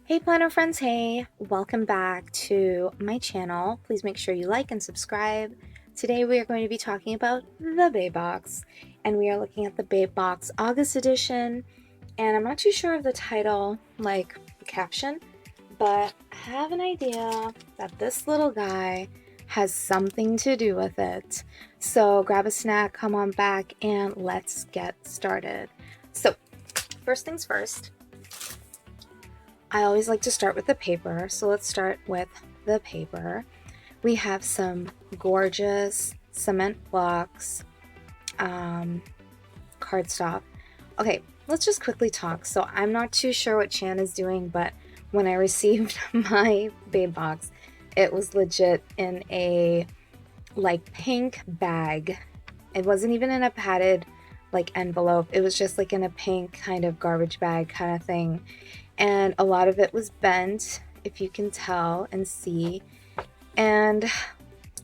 Hey planner friends, hey! Welcome back to my channel. Please make sure you like and subscribe. Today we are going to be talking about the Babe Box, and we are looking at the Babe Box August edition, and I'm not too sure of the title, like the caption, but I have an idea that this little guy has something to do with it. So grab a snack, come on back, and let's get started. So first things first, I always like to start with the paper, so let's start with the paper. We have some gorgeous cement blocks, cardstock. Okay, let's just quickly talk. So I'm not too sure what Chan is doing, but when I received my Babe Box, it was legit in a like pink bag. It wasn't even in a padded like envelope. It was just like in a pink kind of garbage bag kind of thing. And a lot of it was bent, if you can tell and see. And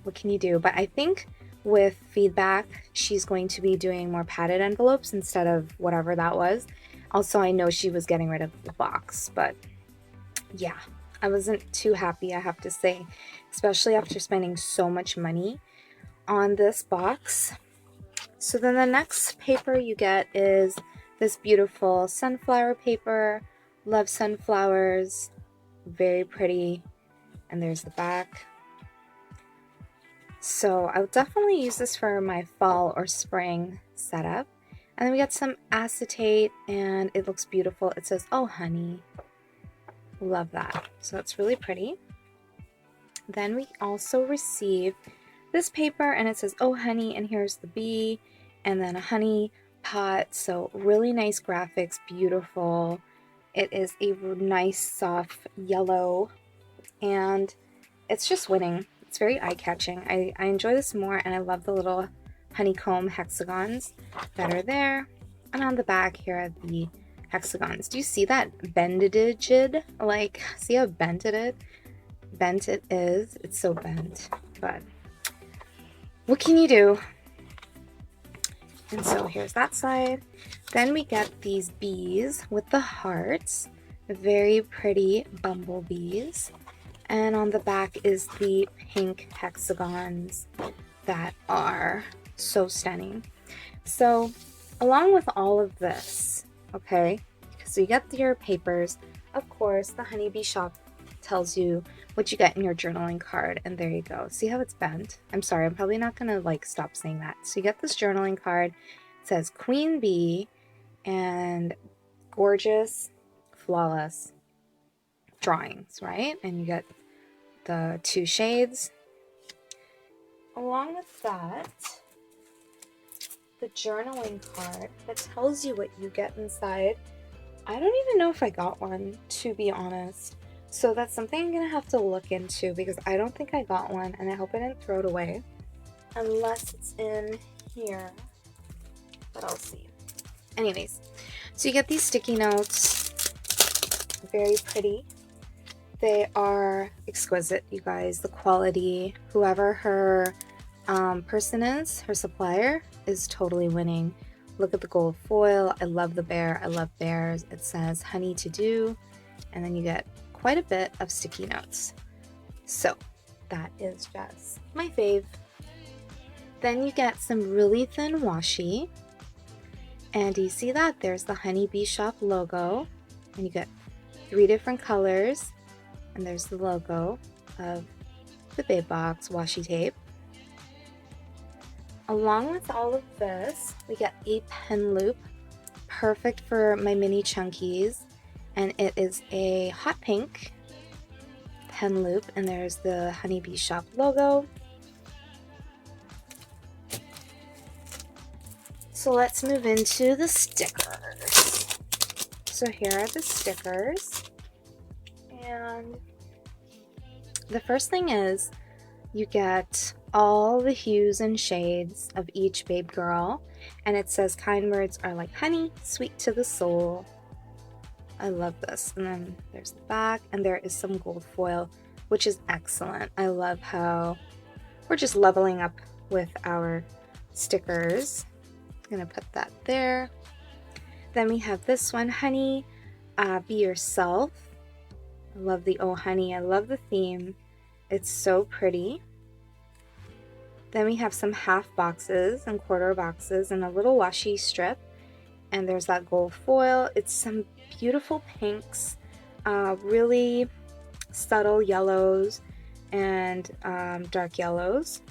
what can you do? But I think with feedback, she's going to be doing more padded envelopes instead of whatever that was. Also, I know she was getting rid of the box, but yeah, I wasn't too happy, I have to say, especially after spending so much money on this box. So then the next paper you get is this beautiful sunflower paper. Love sunflowers, very pretty. And there's the back. So I would definitely use this for my fall or spring setup. And then we got some acetate, and it looks beautiful. It says, "Oh honey." Love that. So it's really pretty. Then we also receive this paper, and it says, "Oh honey," and here's the bee, and then a honey pot. So really nice graphics, beautiful. It is a nice soft yellow, and it's just winning. It's very eye-catching. I enjoy this more, and I love the little honeycomb hexagons that are there. And on the back here are the hexagons. Do you see that bended? Like, see how bent it is? It's so bent, but what can you do? And so here's that side. Then we get these bees with the hearts, very pretty bumblebees. And on the back is the pink hexagons that are so stunning. So along with all of this, okay, so you get your papers. Of course, the HoneyBee shop tells you what you get in your journaling card, and there you go. See how it's bent? I'm sorry, I'm probably not gonna like stop saying that. So you get this journaling card. It says Queen Bee and gorgeous, flawless drawings, right? And you get the two shades. Along with that, the journaling card that tells you what you get inside. I don't even know if I got one, to be honest. So that's something I'm gonna have to look into, because I don't think I got one, and I hope I didn't throw it away. Unless it's in here, but I'll see. Anyways, so you get these sticky notes, very pretty. They are exquisite, you guys. The quality, whoever her person is, her supplier, is totally winning. Look at the gold foil. I love the bear. I love bears. It says honey to do, and then you get quite a bit of sticky notes. So that is just my fave. Then you get some really thin washi, and do you see that? There's the HoneyBee shop logo, and you get 3 different colors, and there's the logo of the Babe Box washi tape. Along with all of this, we get a pen loop, perfect for my mini chunkies, and it is a hot pink pen loop, and there's the HoneyBee shop logo. So let's move into the stickers. So here are the stickers, and the first thing is you get all the hues and shades of each babe girl, and it says kind words are like honey, sweet to the soul. I love this. And then there's the back, and there is some gold foil, which is excellent. I love how we're just leveling up with our stickers. I'm gonna put that there. Then we have this one, honey, be yourself. I love the Oh Honey. I love the theme. It's so pretty. Then we have some half boxes and quarter boxes and a little washi strip. And there's that gold foil. It's some beautiful pinks, really subtle yellows and dark yellows.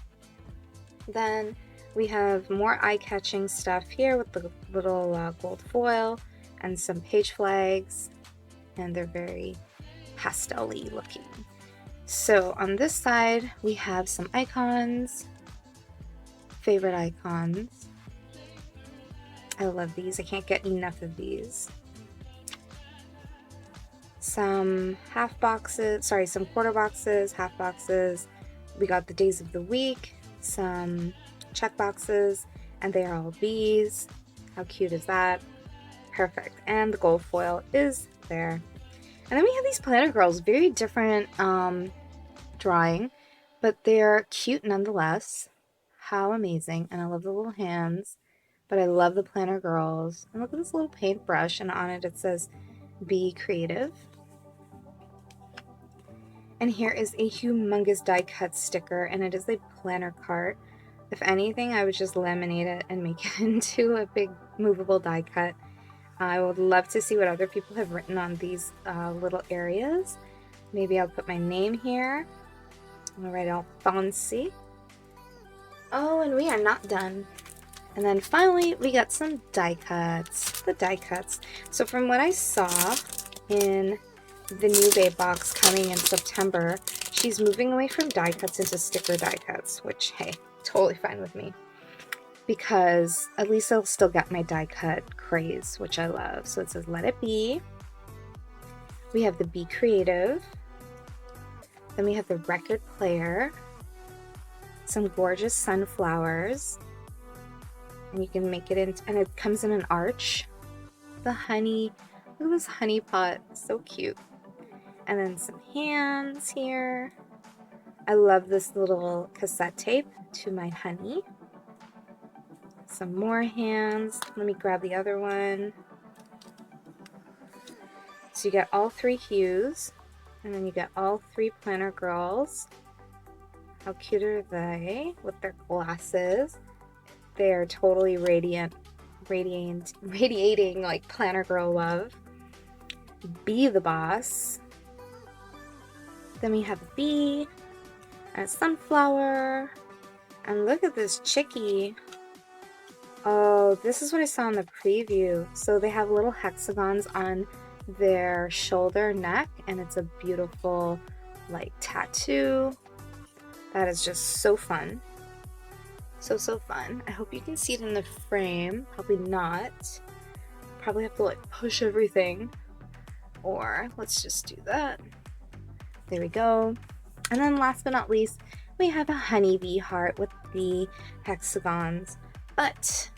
Then we have more eye-catching stuff here with the little gold foil and some page flags, and they're very pastel-y looking. So on this side we have some icons, favorite icons. I love these. I can't get enough of these. Some half boxes, sorry, some quarter boxes, half boxes. We got the days of the week, some check boxes, and they are all bees. How cute is that? Perfect. And the gold foil is there. And then we have these planner girls, very different drawing, but they're cute nonetheless. How amazing. And I love the little hands, but I love the planner girls. And look at this little paintbrush, and on it it says be creative. And here is a humongous die cut sticker, and it is a planner cart. If anything, I would just laminate it and make it into a big movable die cut. I would love to see what other people have written on these little areas. Maybe I'll put my name here. I'm gonna write all fancy. Oh, and we are not done. And then finally, we got some die cuts. The die cuts. So from what I saw in the new Babe Box coming in September, she's moving away from die cuts into sticker die cuts, which, hey, totally fine with me. Because at least I'll still get my die cut craze, which I love. So it says let it be. We have the be creative. Then we have the record player. Some gorgeous sunflowers. And you can make it in, and it comes in an arch. The honey, look at this honey pot, so cute. And then some hands here. I love this little cassette tape to my honey. Some more hands. Let me grab the other one. So you get all three hues, and then you get all three planner girls. How cute are they with their glasses? They are totally radiating like planner girl love. Be the boss. Then we have a bee and a sunflower. And look at this chickie. Oh, this is what I saw in the preview. So they have little hexagons on their shoulder, neck, and it's a beautiful like tattoo. That is just so fun. So fun. I hope you can see it in the frame. Probably not. Probably have to like push everything. Or let's just do that. There we go. And then last but not least, we have a honeybee heart with the hexagons. But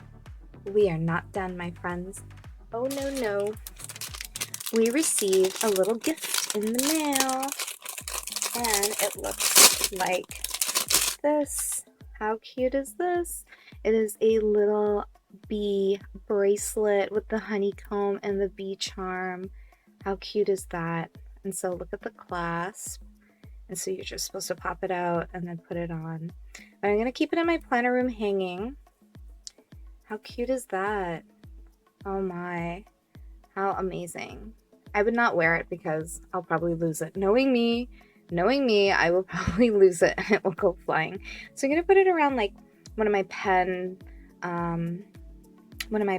we are not done, my friends. Oh no. We received a little gift in the mail. And it looks like this. How cute is this? It is a little bee bracelet with the honeycomb and the bee charm. How cute is that? And so look at the clasp. And so you're just supposed to pop it out and then put it on. But I'm going to keep it in my planner room hanging. How cute is that? Oh my. How amazing. I would not wear it because I'll probably lose it. Knowing me, I will probably lose it and it will go flying. So I'm going to put it around like one of my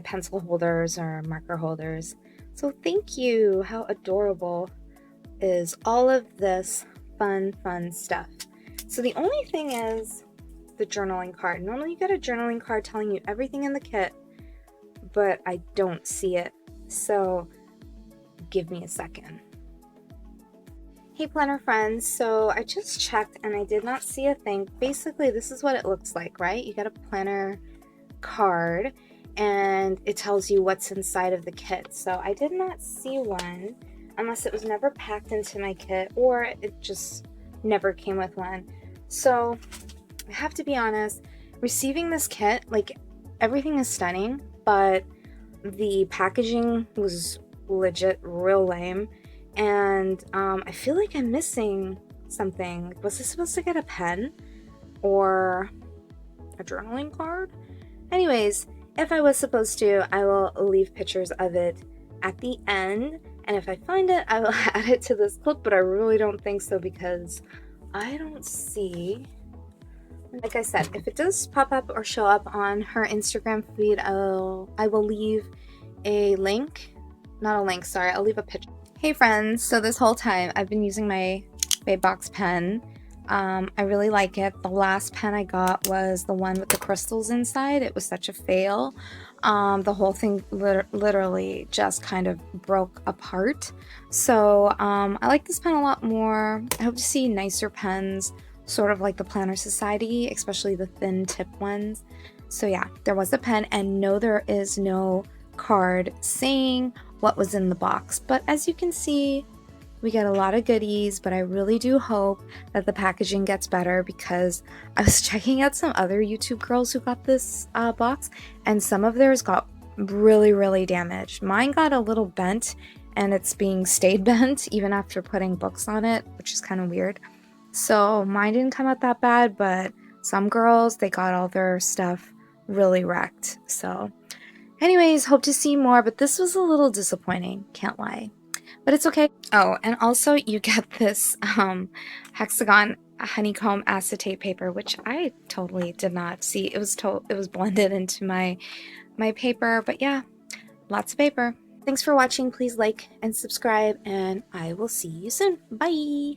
pencil holders or marker holders. So thank you. How adorable is all of this fun stuff. So the only thing is the journaling card. Normally you get a journaling card telling you everything in the kit, but I don't see it. So give me a second. Hey planner friends, so I just checked and I did not see a thing. Basically this is what it looks like, right? You get a planner card and it tells you what's inside of the kit. So I did not see one unless it was never packed into my kit or it just never came with one. So I have to be honest, receiving this kit, like everything is stunning, but the packaging was legit real lame. And I feel like I'm missing something. Was I supposed to get a pen or a journaling card? Anyways, if I was supposed to, I will leave pictures of it at the end. And if I find it, I will add it to this clip, but I really don't think so because I don't see. Like I said, if it does pop up or show up on her Instagram feed, I will leave a link. Not a link, sorry, I'll leave a picture. Hey friends, so this whole time I've been using my Babe Box pen. I really like it. The last pen I got was the one with the crystals inside. It was such a fail. The whole thing literally just kind of broke apart. So I like this pen a lot more. I hope to see nicer pens, sort of like the Planner Society, especially the thin tip ones. So yeah, there was a pen, and no, there is no card saying what was in the box. But as you can see, we get a lot of goodies, but I really do hope that the packaging gets better, because I was checking out some other YouTube girls who got this box, and some of theirs got really damaged. Mine got a little bent, and it's being stayed bent even after putting books on it, which is kind of weird. So mine didn't come out that bad, but some girls, they got all their stuff really wrecked. So anyways, hope to see more, but this was a little disappointing, can't lie. But it's okay. Oh, and also you get this hexagon honeycomb acetate paper, which I totally did not see. It was blended into my paper, but yeah, lots of paper. Thanks for watching. Please like and subscribe, and I will see you soon. Bye!